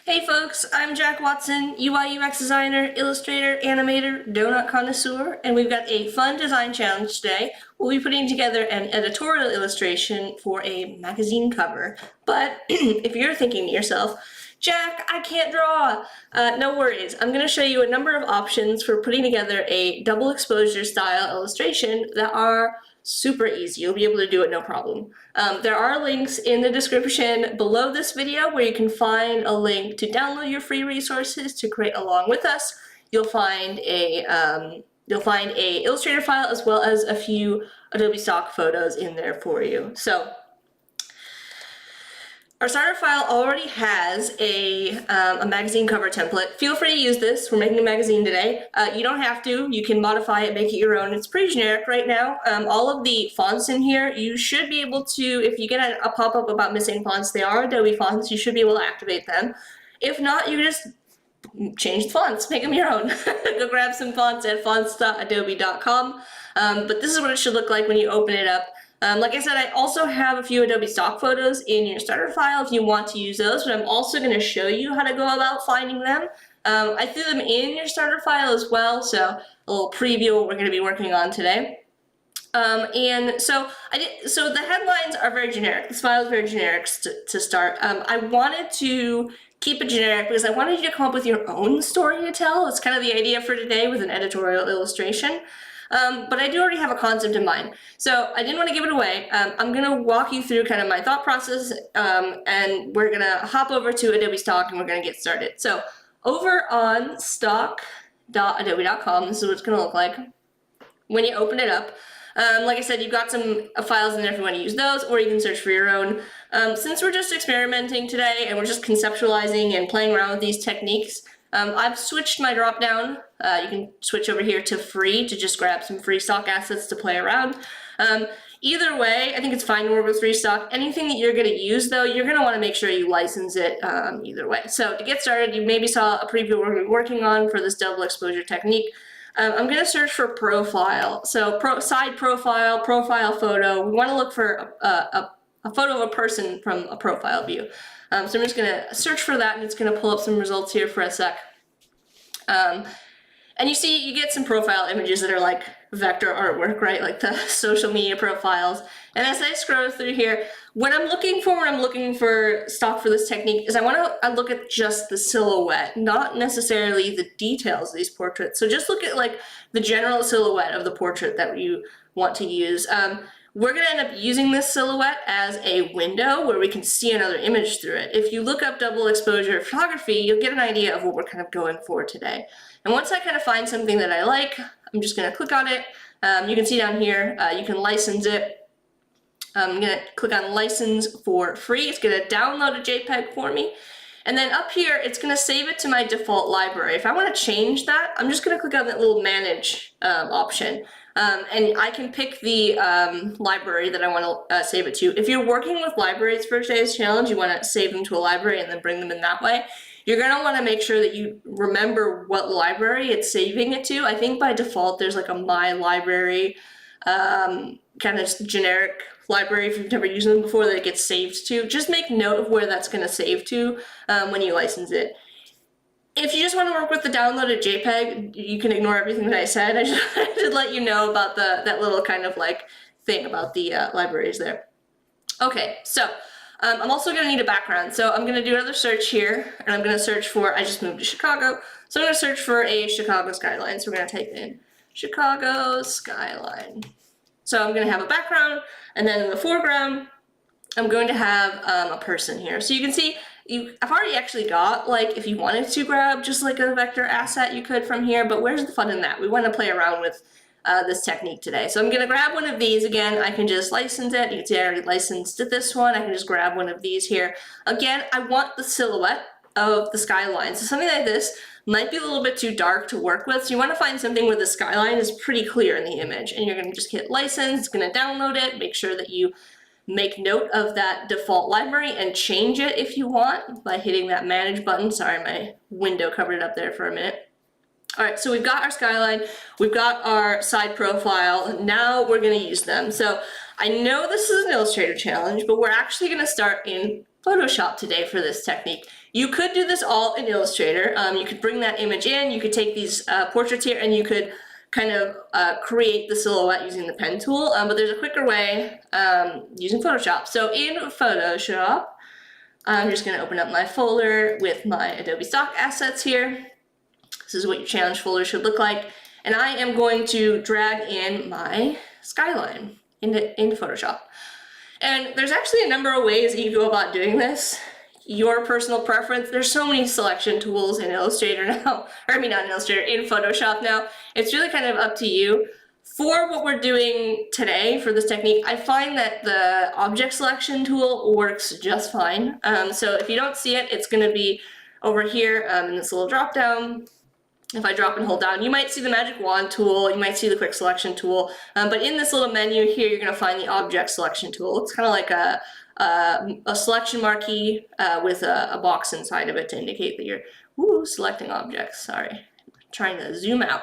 Hey folks, I'm Jack Watson, UI UX designer, illustrator, animator, donut connoisseur, and we've got a fun design challenge today. We'll be putting together an editorial illustration for a magazine cover. But if you're thinking to yourself, Jack, I can't draw, no worries. I'm going to show you a number of options for putting together a double exposure style illustration that are super easy. You'll be able to do it no problem. There are links in the description below this video where you can find a link to download your free resources to create along with us. You'll find a Illustrator file as well as a few Adobe Stock photos in there for you. So our starter file already has a magazine cover template. Feel free to use this. We're making a magazine today. You don't have to. You can modify it, make it your own. It's pretty generic right now. All of the fonts in here, you should be able to, if you get a pop-up about missing fonts, they are Adobe fonts. You should be able to activate them. If not, you just change the fonts, make them your own. Go grab some fonts at fonts.adobe.com. But this is what it should look like when you open it up. Like I said, I also have a few Adobe Stock photos in your starter file if you want to use those, but I'm also going to show you how to go about finding them. I threw them in your starter file as well, so a little preview of what we're going to be working on today. And so the headlines are very generic. This file is very generic to start. I wanted to keep it generic because I wanted you to come up with your own story to tell. It's kind of the idea for today with an editorial illustration. But I do already have a concept in mind. So I didn't want to give it away. I'm going to walk you through kind of my thought process, and we're going to hop over to Adobe Stock and we're going to get started. So over on stock.adobe.com, this is what it's going to look like when you open it up. Like I said, you've got some files in there if you want to use those, or you can search for your own. Since we're just experimenting today and we're just conceptualizing and playing around with these techniques, I've switched my drop down. You can switch over here to free to just grab some free stock assets to play around. Either way, I think it's fine to work with free stock. Anything that you're going to use, though, you're going to want to make sure you license it either way. So to get started, you maybe saw a preview we're working on for this double exposure technique. I'm going to search for profile. So side profile, profile photo. We want to look for a photo of a person from a profile view. So I'm just going to search for that, and it's going to pull up some results here for a sec. And you see, you get some profile images that are like vector artwork, right? Like the social media profiles. And as I scroll through here, what I'm looking for when I'm looking for stock for this technique is I want to look at just the silhouette, not necessarily the details of these portraits. So just look at like the general silhouette of the portrait that you want to use. We're going to end up using this silhouette as a window where we can see another image through it. If you look up double exposure photography, you'll get an idea of what we're kind of going for today. And once I kind of find something that I like, I'm just going to click on it. You can see down here, you can license it. I'm going to click on license for free. It's going to download a JPEG for me. And then up here, it's going to save it to my default library. If I want to change that, I'm just going to click on that little manage option. And I can pick the library that I want to save it to. If you're working with libraries for today's challenge, you want to save them to a library and then bring them in that way. You're going to want to make sure that you remember what library it's saving it to. I think by default there's like a My Library kind of generic library if you've never used them before that it gets saved to. Just make note of where that's going to save to when you license it. If you just want to work with the downloaded JPEG, you can ignore everything that I said. I just wanted to let you know about that little kind of like thing about the libraries there. Okay, so I'm also going to need a background. So I'm going to do another search here, and I'm going to search for, I just moved to Chicago, so I'm going to search for a Chicago skyline. So we're going to type in Chicago skyline. So I'm going to have a background, and then in the foreground, I'm going to have a person here. So you can see, I've already actually got, like, if you wanted to grab just like a vector asset, you could from here, but where's the fun in that? We want to play around with this technique today. So I'm going to grab one of these. Again, I can just license it. You can see I already licensed this one. I can just grab one of these here. Again, I want the silhouette of the skyline. So something like this might be a little bit too dark to work with. So you want to find something where the skyline is pretty clear in the image. And you're going to just hit license. It's going to download it. Make sure that you make note of that default library and change it if you want by hitting that manage button. Sorry, my window covered it up there for a minute. All right, so we've got our skyline, we've got our side profile, now we're gonna use them. So I know this is an Illustrator challenge, but we're actually gonna start in Photoshop today for this technique. You could do this all in Illustrator. You could bring that image in, you could take these portraits here, and you could kind of create the silhouette using the pen tool, but there's a quicker way using Photoshop. So in Photoshop, I'm just going to open up my folder with my Adobe Stock assets here. This is what your challenge folder should look like. And I am going to drag in my skyline into Photoshop. And there's actually a number of ways that you go about doing this. Your personal preference. There's so many selection tools in Illustrator now, or I mean not in Illustrator, in Photoshop now. It's really kind of up to you. For what we're doing today for this technique, I find that the object selection tool works just fine. So if you don't see it, it's going to be over here in this little drop down. If I drop and hold down, you might see the magic wand tool, you might see the quick selection tool, but in this little menu here, you're going to find the object selection tool. It's kind of like a selection marquee with a box inside of it to indicate that you're selecting objects. Sorry, I'm trying to zoom out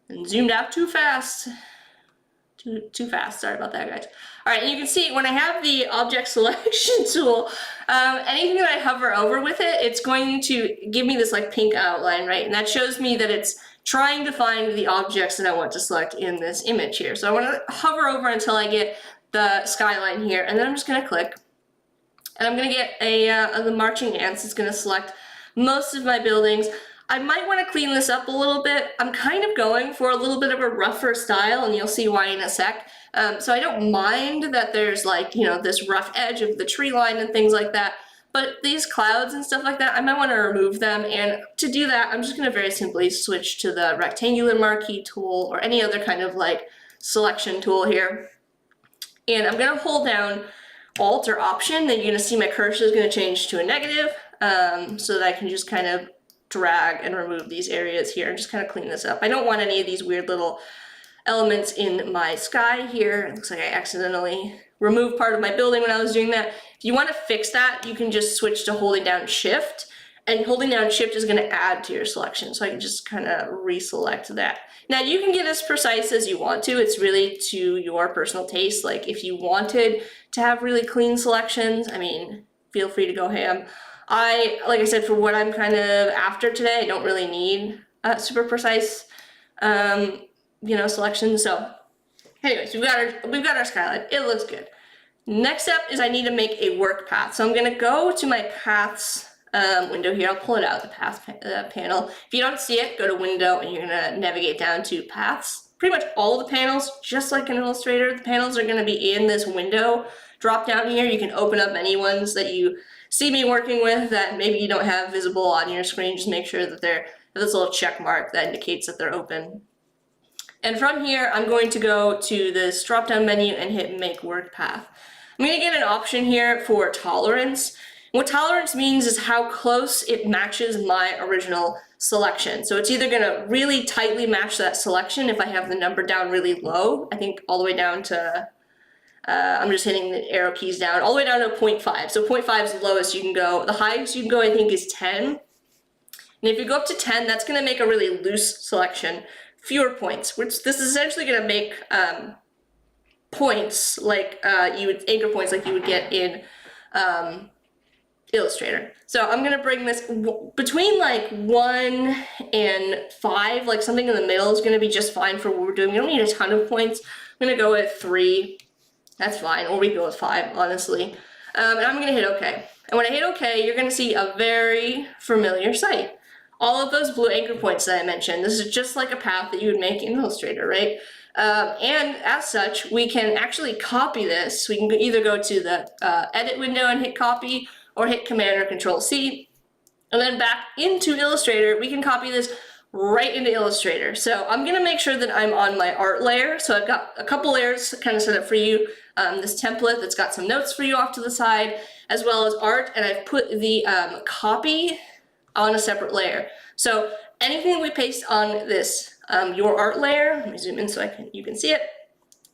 and zoomed out too fast. Too fast, sorry about that, guys. All right, and you can see when I have the object selection tool, anything that I hover over with it, it's going to give me this like pink outline, right? And that shows me that it's trying to find the objects that I want to select in this image here. So I want to hover over until I get the skyline here, and then I'm just going to click. And I'm going to get the marching ants. It's going to select most of my buildings. I might want to clean this up a little bit. I'm kind of going for a little bit of a rougher style, and you'll see why in a sec. So I don't mind that there's like, you know, this rough edge of the tree line and things like that. But these clouds and stuff like that, I might want to remove them. And to do that, I'm just going to very simply switch to the rectangular marquee tool or any other kind of like selection tool here. And I'm going to hold down Alt or Option. Then you're going to see my cursor is going to change to a negative so that I can just kind of drag and remove these areas here and just kind of clean this up. I don't want any of these weird little elements in my sky here. It looks like I accidentally removed part of my building when I was doing that. If you want to fix that, you can just switch to holding down Shift, and holding down Shift is going to add to your selection. So I can just kind of reselect that. Now you can get as precise as you want to. It's really to your personal taste. Like if you wanted to have really clean selections, I mean, feel free to go ham. Like I said, for what I'm kind of after today, I don't really need super precise, you know, selections. So anyways, we've got our skyline. It looks good. Next step is I need to make a work path. So I'm going to go to my paths window here. I'll pull it out, the path panel. If you don't see it, go to window and you're going to navigate down to paths. Pretty much all the panels, just like in Illustrator, the panels are going to be in this window drop down here. You can open up any ones that you see me working with that maybe you don't have visible on your screen. Just make sure that they're this little check mark that indicates that they're open. And from here, I'm going to go to this drop down menu and hit Make Work Path. I'm going to get an option here for tolerance. What tolerance means is how close it matches my original selection. So it's either going to really tightly match that selection if I have the number down really low, I think all the way down to I'm just hitting the arrow keys down, all the way down to 0.5. So 0.5 is the lowest you can go. The highest you can go, I think, is 10. And if you go up to 10, that's going to make a really loose selection, fewer points, which this is essentially going to make points like anchor points like you would get in Illustrator. So I'm going to bring this between like 1 and 5, like something in the middle is going to be just fine for what we're doing. We don't need a ton of points. I'm going to go with 3. That's fine, or we go with 5, honestly. And I'm gonna hit OK. And when I hit OK, you're gonna see a very familiar sight. All of those blue anchor points that I mentioned, this is just like a path that you would make in Illustrator, right? And as such, we can actually copy this. We can either go to the Edit window and hit Copy, or hit Command or Control C. And then back into Illustrator, we can copy this right into Illustrator. So I'm gonna make sure that I'm on my art layer. So I've got a couple layers kind of set up for you. This template that's got some notes for you off to the side, as well as art, and I've put the copy on a separate layer. So anything that we paste on this your art layer, let me zoom in so you can see it,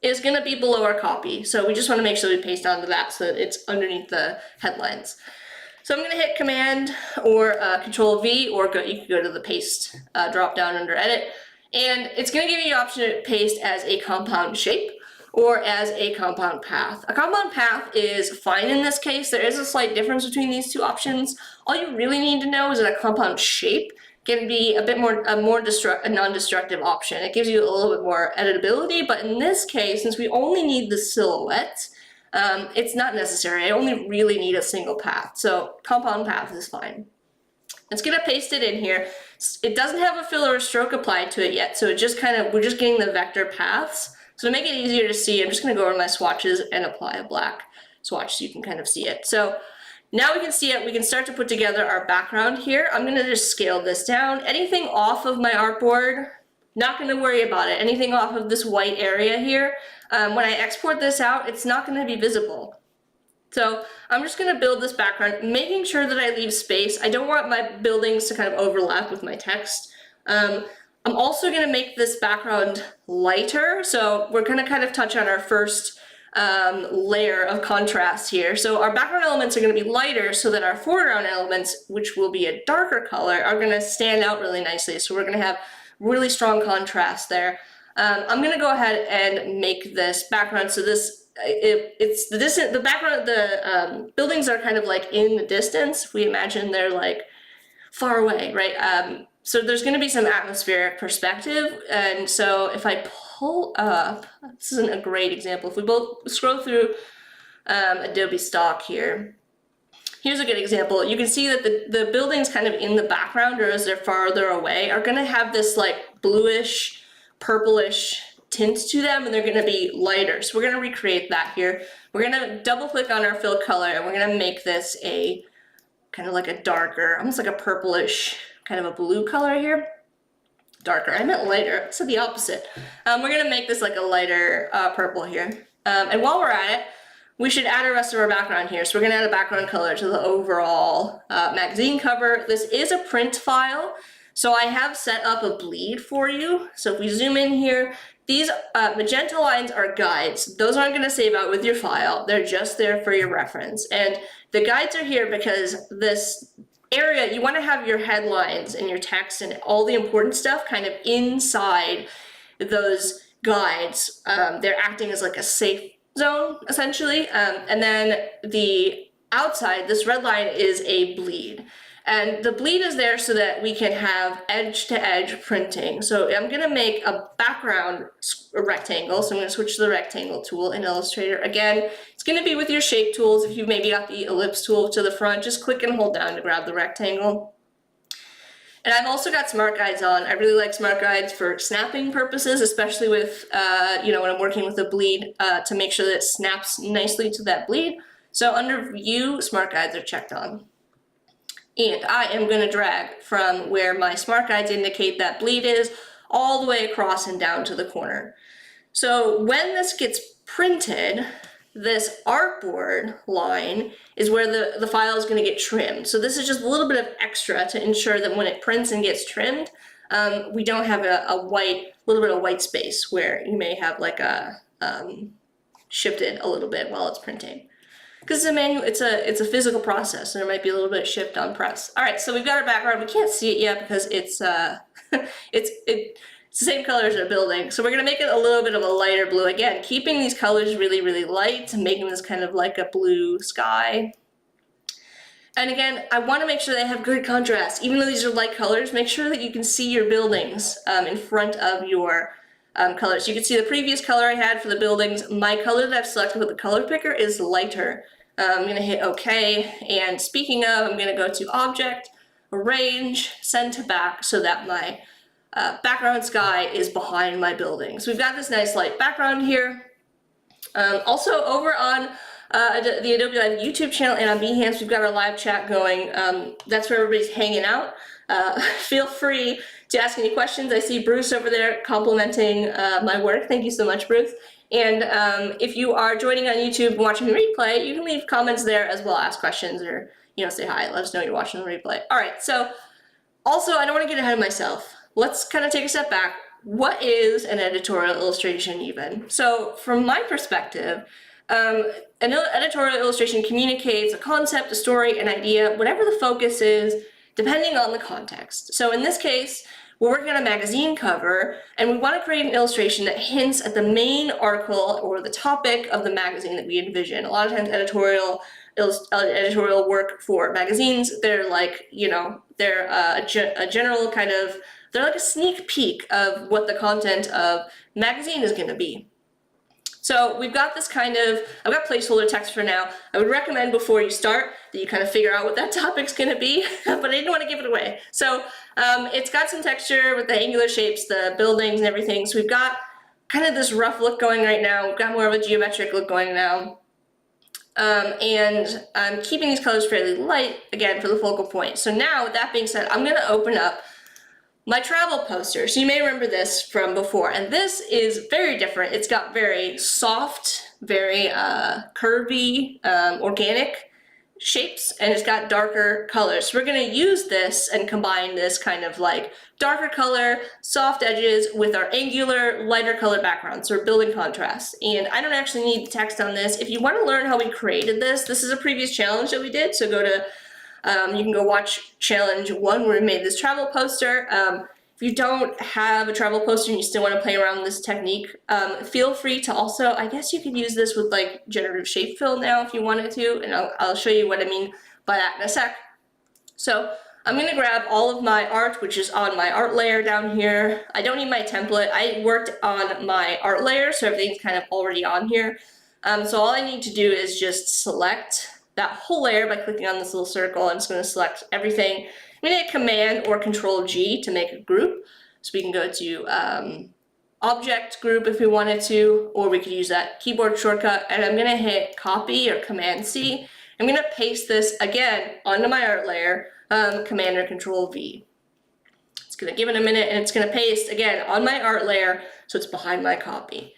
is gonna be below our copy. So we just wanna make sure we paste onto that so that it's underneath the headlines. So I'm gonna hit Command or Control V, or you can go to the Paste drop down under Edit, and it's gonna give you the option to paste as a compound shape, or as a compound path. A compound path is fine in this case. There is a slight difference between these two options. All you really need to know is that a compound shape can be a non-destructive option. It gives you a little bit more editability, but in this case, since we only need the silhouette, it's not necessary. I only really need a single path, so compound path is fine. It's gonna paste it in here. It doesn't have a fill or a stroke applied to it yet, so it just we're just getting the vector paths. So to make it easier to see, I'm just gonna go over my swatches and apply a black swatch so you can kind of see it. So now we can see it, we can start to put together our background here. I'm gonna just scale this down. Anything off of my artboard, not gonna worry about it. Anything off of this white area here, when I export this out, it's not gonna be visible. So I'm just gonna build this background, making sure that I leave space. I don't want my buildings to kind of overlap with my text. I'm also gonna make this background lighter. So we're gonna kind of touch on our first layer of contrast here. So our background elements are gonna be lighter so that our foreground elements, which will be a darker color, are gonna stand out really nicely. So we're gonna have really strong contrast there. I'm gonna go ahead and make this background so it's the distance, the background, the buildings are kind of like in the distance. If we imagine they're like far away, right? So there's going to be some atmospheric perspective, and so if I pull up, this isn't a great example. If we both scroll through Adobe Stock here, here's a good example. You can see that the buildings kind of in the background, or as they're farther away, are going to have this like bluish, purplish tints to them, and they're going to be lighter. So we're going to recreate that here. We're going to double click on our fill color, and we're going to make this a kind of like a darker, almost like a purplish, kind of a blue color here. Darker, I meant lighter, I said the opposite. We're going to make this like a lighter purple here. And while we're at it, we should add the rest of our background here. So we're going to add a background color to the overall magazine cover. This is a print file, so I have set up a bleed for you. So if we zoom in here, these magenta lines are guides. Those aren't going to save out with your file. They're just there for your reference. And the guides are here because this area, you want to have your headlines and your text and all the important stuff kind of inside those guides. They're acting as like a safe zone, essentially. And then the outside, this red line is a bleed. And the bleed is there so that we can have edge-to-edge printing. So I'm gonna make a background rectangle. So I'm gonna switch to the rectangle tool in Illustrator. Again, it's gonna be with your shape tools. If you maybe got the ellipse tool to the front, just click and hold down to grab the rectangle. And I've also got smart guides on. I really like smart guides for snapping purposes, especially with, when I'm working with a bleed to make sure that it snaps nicely to that bleed. So under View, smart guides are checked on. And I am going to drag from where my smart guides indicate that bleed is all the way across and down to the corner. So when this gets printed, this artboard line is where the file is going to get trimmed. So this is just a little bit of extra to ensure that when it prints and gets trimmed, we don't have a little bit of white space where you may have like a shifted a little bit while it's printing. Because it's a physical process, and there might be a little bit of shift on press. All right, so we've got our background. We can't see it yet because it's the same color as our building. So we're gonna make it a little bit of a lighter blue. Again, keeping these colors really, really light and making this kind of like a blue sky. And again, I want to make sure they have good contrast. Even though these are light colors, make sure that you can see your buildings in front of your colors. You can see the previous color I had for the buildings. My color that I've selected with the color picker is lighter. I'm going to hit OK, and speaking of, I'm going to go to Object, Arrange, Send to Back so that my background sky is behind my building. So we've got this nice light background here. Also over on the Adobe Live YouTube channel and on Behance, we've got our live chat going. That's where everybody's hanging out. Feel free to ask any questions. I see Bruce over there complimenting my work. Thank you so much, Bruce. And if you are joining on YouTube and watching the replay, you can leave comments there as well, ask questions, or say hi. Let us know you're watching the replay. All right. So also, I don't want to get ahead of myself. Let's kind of take a step back. What is an editorial illustration even? So from my perspective, an editorial illustration communicates a concept, a story, an idea, whatever the focus is, depending on the context. So in this case, we're working on a magazine cover, and we want to create an illustration that hints at the main article or the topic of the magazine that we envision. A lot of times editorial work for magazines, they're like, you know, they're a general kind of, they're like a sneak peek of what the content of magazine is going to be. So we've got this kind of, I've got placeholder text for now. I would recommend before you start that you kind of figure out what that topic's going to be, but I didn't want to give it away. So it's got some texture with the angular shapes, the buildings and everything. So we've got kind of this rough look going right now. We've got more of a geometric look going now. And I'm keeping these colors fairly light, again, for the focal point. So now, with that being said, I'm going to open up my travel poster. So you may remember this from before, and this is very different. It's got very soft, very curvy, organic shapes, and it's got darker colors. So we're going to use this and combine this kind of like darker color, soft edges with our angular, lighter color background. So we're building contrast. And I don't actually need the text on this. If you want to learn how we created this is a previous challenge that we did. So go to you can go watch challenge 1 where we made this travel poster. If you don't have a travel poster and you still want to play around with this technique, feel free to also, I guess you could use this with like generative shape fill now if you wanted to, and I'll show you what I mean by that in a sec. So I'm going to grab all of my art, which is on my art layer down here. I don't need my template. I worked on my art layer, so everything's kind of already on here. So all I need to do is just select that whole layer by clicking on this little circle. I'm just going to select everything. I'm going to hit Command or Control G to make a group. So we can go to Object Group if we wanted to, or we could use that keyboard shortcut. And I'm going to hit Copy or Command C. I'm going to paste this again onto my art layer, Command or Control V. It's going to give it a minute, and it's going to paste again on my art layer, so it's behind my copy.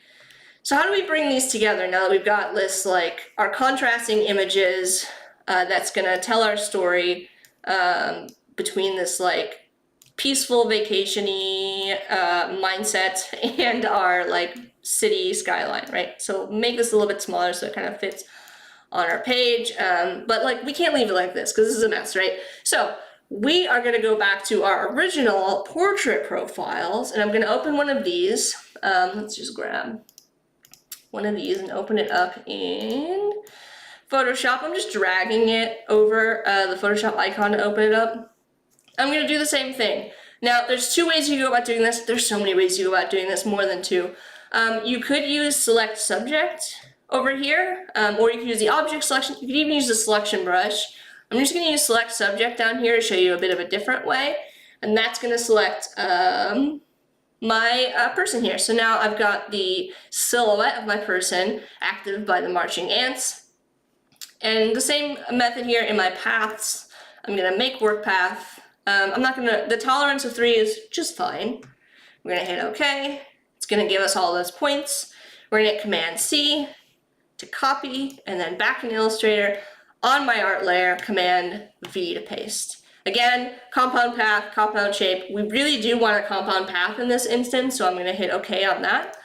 So how do we bring these together now that we've got this, like, our contrasting images that's going to tell our story between this, like, peaceful vacation-y mindset and our, like, city skyline, right? So make this a little bit smaller so it kind of fits on our page, but, like, we can't leave it like this because this is a mess, right? So we are going to go back to our original portrait profiles, and I'm going to open one of these. Let's just grab one of these and open it up in Photoshop. I'm just dragging it over the Photoshop icon to open it up. I'm going to do the same thing. Now, there's 2 ways you go about doing this. There's so many ways you go about doing this, more than 2. You could use Select Subject over here, or you could use the Object Selection. You could even use the Selection brush. I'm just going to use Select Subject down here to show you a bit of a different way, and that's going to select my person here. So now I've got the silhouette of my person active by the marching ants. And the same method here in my paths. I'm going to make work path. I'm not going to, the tolerance of 3 is just fine. We're going to hit OK. It's going to give us all those points. We're going to hit Command C to copy, and then back in Illustrator on my art layer, Command V to paste. Again, compound path, compound shape. We really do want a compound path in this instance, so I'm going to hit OK on that.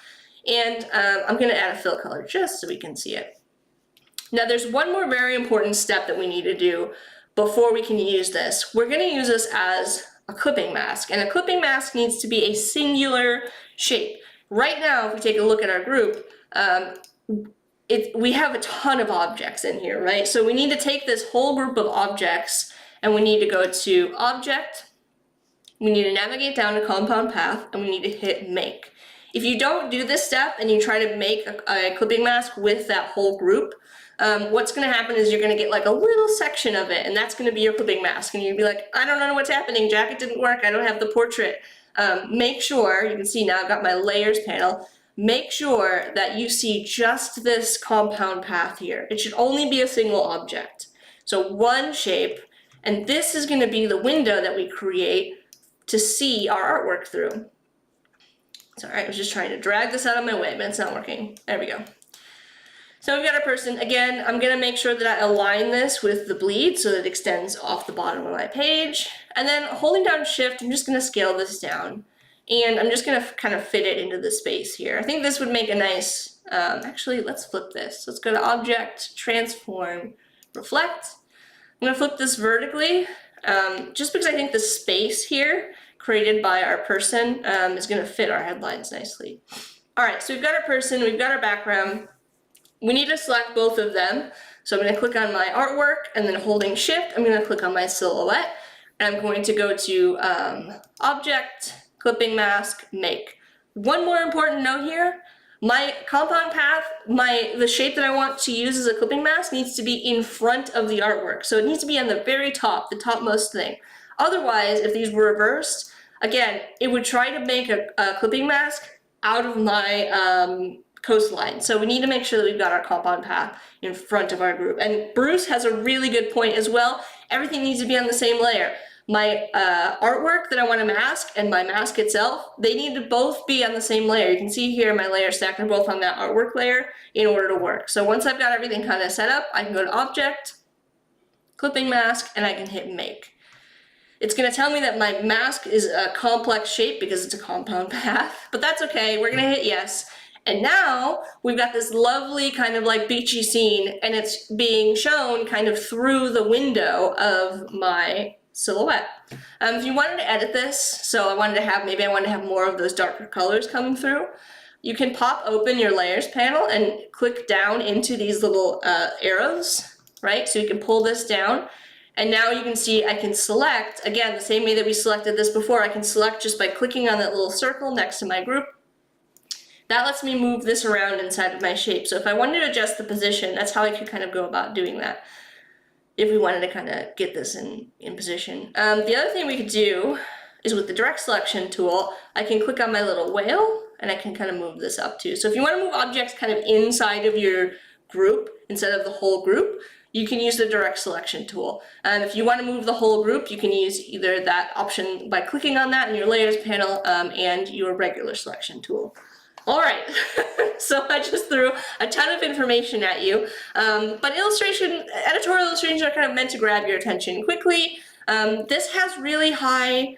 And I'm going to add a fill color just so we can see it. Now there's one more very important step that we need to do before we can use this. We're going to use this as a clipping mask, and a clipping mask needs to be a singular shape. Right now, if we take a look at our group, we have a ton of objects in here, right? So we need to take this whole group of objects, and we need to go to Object, we need to navigate down to Compound Path, and we need to hit Make. If you don't do this step and you try to make a clipping mask with that whole group, what's going to happen is you're going to get like a little section of it, and that's going to be your clipping mask, and you'll be like, I don't know what's happening, Jack, it didn't work, I don't have the portrait. Make sure, you can see now I've got my layers panel, make sure that you see just this compound path here. It should only be a single object. So one shape, and this is going to be the window that we create to see our artwork through. Sorry, I was just trying to drag this out of my way, but it's not working. There we go. So we've got our person. Again, I'm going to make sure that I align this with the bleed so that it extends off the bottom of my page. And then holding down Shift, I'm just going to scale this down. And I'm just going to kind of fit it into the space here. I think this would make a nice, actually, let's flip this. Let's go to Object, Transform, Reflect. I'm going to flip this vertically, just because I think the space here created by our person is going to fit our headlines nicely. All right, so we've got our person, we've got our background. We need to select both of them. So I'm going to click on my artwork, and then holding Shift, I'm going to click on my silhouette. And I'm going to go to Object, Clipping Mask, Make. One more important note here. My compound path, the shape that I want to use as a clipping mask needs to be in front of the artwork. So it needs to be on the very top, the topmost thing. Otherwise, if these were reversed, again, it would try to make a clipping mask out of my coastline. So we need to make sure that we've got our compound path in front of our group. And Bruce has a really good point as well. Everything needs to be on the same layer. My artwork that I want to mask and my mask itself, they need to both be on the same layer. You can see here my layer stack, they're both on that artwork layer in order to work. So once I've got everything kind of set up, I can go to Object, Clipping Mask, and I can hit Make. It's going to tell me that my mask is a complex shape because it's a compound path, but that's okay. We're going to hit Yes. And now we've got this lovely kind of like beachy scene, and it's being shown kind of through the window of my silhouette. If you wanted to edit this, so maybe I wanted to have more of those darker colors coming through, you can pop open your layers panel and click down into these little arrows, right? So you can pull this down, and now you can see I can select, again, the same way that we selected this before, I can select just by clicking on that little circle next to my group. That lets me move this around inside of my shape. So if I wanted to adjust the position, that's how I could kind of go about doing that, if we wanted to kind of get this in position. The other thing we could do is with the direct selection tool, I can click on my little whale and I can kind of move this up too. So if you want to move objects kind of inside of your group instead of the whole group, you can use the direct selection tool. And if you want to move the whole group, you can use either that option by clicking on that in your layers panel and your regular selection tool. All right, so I just threw a ton of information at you, but editorial illustrations are kind of meant to grab your attention quickly. This has really high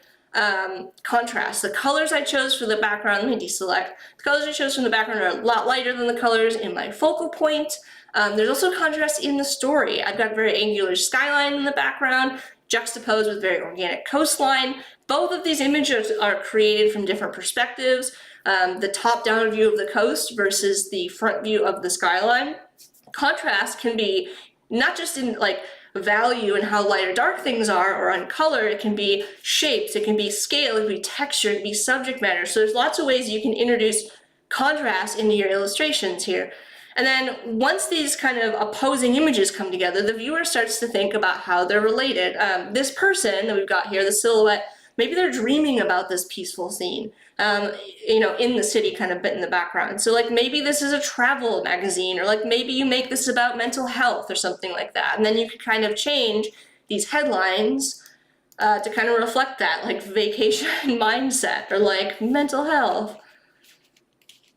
contrast. The colors I chose for the background, let me deselect. The colors I chose from the background are a lot lighter than the colors in my focal point. There's also contrast in the story. I've got very angular skyline in the background, juxtaposed with very organic coastline. Both of these images are created from different perspectives. The top-down view of the coast versus the front view of the skyline. Contrast can be not just in like value and how light or dark things are, or on color. It can be shapes, it can be scale, it can be texture, it can be subject matter. So there's lots of ways you can introduce contrast into your illustrations here. And then once these kind of opposing images come together, the viewer starts to think about how they're related. This person that we've got here, the silhouette, maybe they're dreaming about this peaceful scene, you know, in the city kind of bit in the background. So like maybe this is a travel magazine, or like maybe you make this about mental health or something like that. And then you could kind of change these headlines to kind of reflect that, like vacation mindset, or like mental health,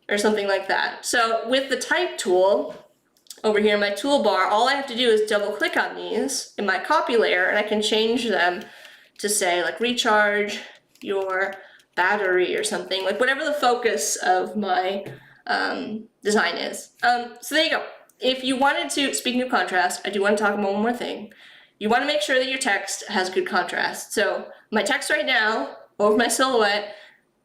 or something like that. So with the type tool over here in my toolbar, all I have to do is double click on these in my copy layer, and I can change them to say like recharge your battery or something, like whatever the focus of my design is. So there you go. If you wanted to, speaking of contrast, I do want to talk about one more thing. You want to make sure that your text has good contrast. So my text right now over my silhouette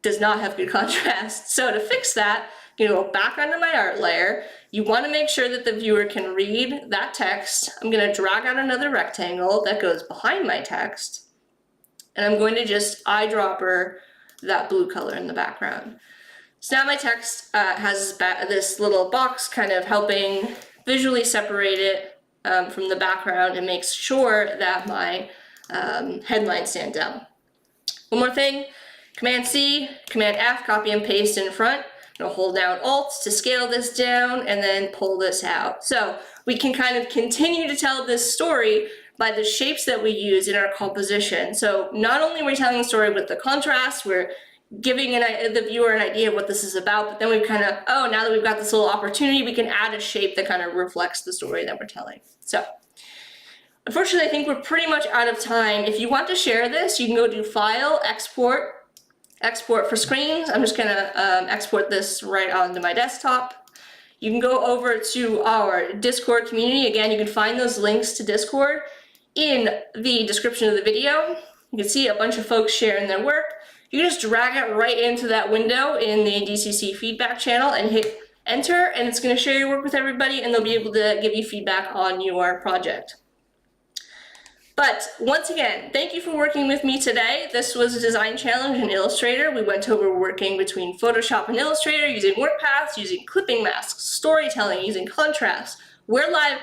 does not have good contrast. So to fix that, you go back onto my art layer. You want to make sure that the viewer can read that text. I'm going to drag out another rectangle that goes behind my text, and I'm going to just eyedropper that blue color in the background. So now my text has this little box kind of helping visually separate it from the background and makes sure that my headline stands out. One more thing, Command C, Command F, copy and paste in front. I'm gonna hold down Alt to scale this down and then pull this out. So we can kind of continue to tell this story by the shapes that we use in our composition. So not only are we telling the story with the contrast, we're giving the viewer an idea of what this is about, but then we've kind of, oh, now that we've got this little opportunity, we can add a shape that kind of reflects the story that we're telling. So unfortunately, I think we're pretty much out of time. If you want to share this, you can go to File, Export for Screens. I'm just gonna export this right onto my desktop. You can go over to our Discord community. Again, you can find those links to Discord in the description of the video. You can see a bunch of folks sharing their work. You can just drag it right into that window in the DCC feedback channel and hit enter, and it's going to share your work with everybody, and they'll be able to give you feedback on your project. But once again, thank you for working with me today. This was a design challenge in Illustrator. We went over working between Photoshop and Illustrator, using work paths, using clipping masks, storytelling, using contrast. We're live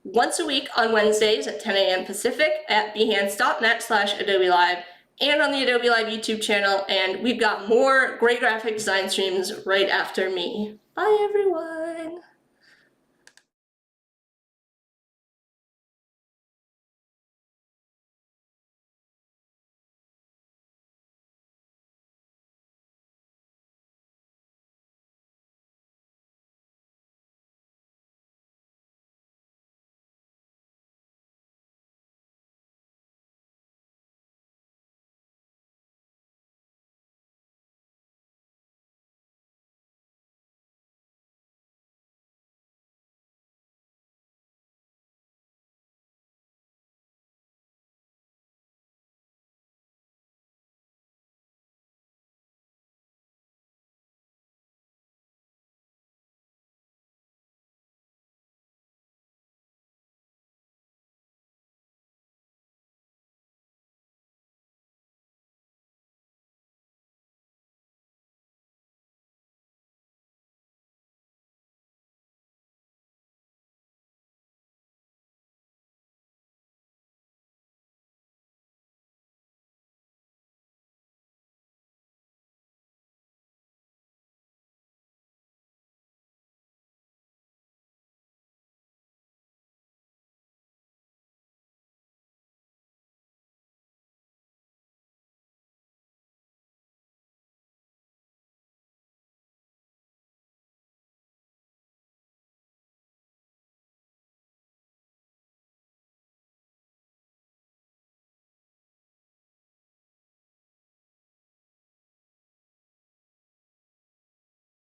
once a week on Wednesdays at 10 a.m. Pacific at behance.net/Adobe Live and on the Adobe Live YouTube channel. And we've got more great graphic design streams right after me. Bye, everyone.